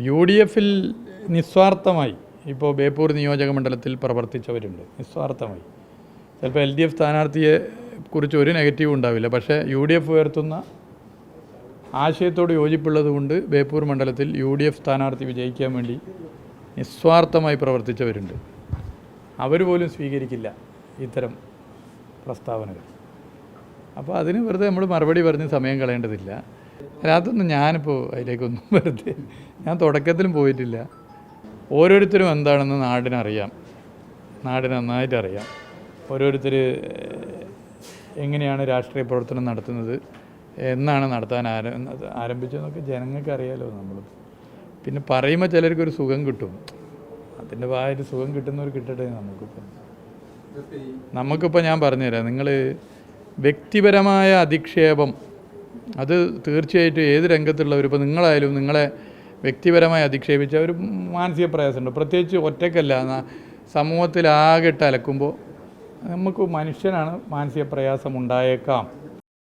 U D എഫിൽ നിസ്വാർത്ഥമായി ഇപ്പോൾ ബേപ്പൂർ നിയോജക മണ്ഡലത്തിൽ പ്രവർത്തിച്ചവരുണ്ട്. നിസ്വാർത്ഥമായി ചിലപ്പോൾ എൽ ഡി എഫ് സ്ഥാനാർത്ഥിയെ കുറിച്ച് ഒരു നെഗറ്റീവ് ഉണ്ടാവില്ല, പക്ഷേ യു ഡി എഫ് ഉയർത്തുന്ന ആശയത്തോട് യോജിപ്പുള്ളത് കൊണ്ട് ബേപ്പൂർ മണ്ഡലത്തിൽ യു ഡി എഫ് സ്ഥാനാർത്ഥി വിജയിക്കാൻ വേണ്ടി നിസ്വാർത്ഥമായി പ്രവർത്തിച്ചവരുണ്ട്. അവർ പോലും സ്വീകരിക്കില്ല ഇത്തരം പ്രസ്താവനകൾ. അപ്പോൾ അതിന് വെറുതെ നമ്മൾ മറുപടി പറഞ്ഞ് സമയം കളയേണ്ടതില്ല. അതൊന്നും ഞാനിപ്പോൾ അതിലേക്കൊന്നും വെറുതെ ഞാൻ തുടക്കത്തിലും പോയിട്ടില്ല. ഓരോരുത്തരും എന്താണെന്ന് നാടിനറിയാം, നാടിന് നന്നായിട്ടറിയാം. ഓരോരുത്തർ എങ്ങനെയാണ് രാഷ്ട്രീയ പ്രവർത്തനം നടത്തുന്നത്, എന്നാണ് നടത്താൻ ആരംഭിച്ചതെന്നൊക്കെ ജനങ്ങൾക്ക് അറിയാലോ. നമ്മൾ പിന്നെ പറയുമ്പോൾ ചിലർക്കൊരു സുഖം കിട്ടും, അതിൻ്റെ ഭാഗമായിട്ട് സുഖം കിട്ടുന്നവർ കിട്ടട്ടെ. നമുക്കിപ്പോൾ ഞാൻ പറഞ്ഞുതരാം, നിങ്ങൾ വ്യക്തിപരമായ അധിക്ഷേപം അത് തീർച്ചയായിട്ടും ഏത് രംഗത്തുള്ളവർ, ഇപ്പോൾ നിങ്ങളായാലും നിങ്ങളെ വ്യക്തിപരമായി അധിക്ഷേപിച്ച ഒരു മാനസിക പ്രയാസമുണ്ട്. പ്രത്യേകിച്ച് ഒറ്റയ്ക്കല്ല, സമൂഹത്തിലാകെ ഇട്ട് അലക്കുമ്പോൾ നമുക്ക് മനുഷ്യനാണ്, മാനസിക പ്രയാസം ഉണ്ടായേക്കാം.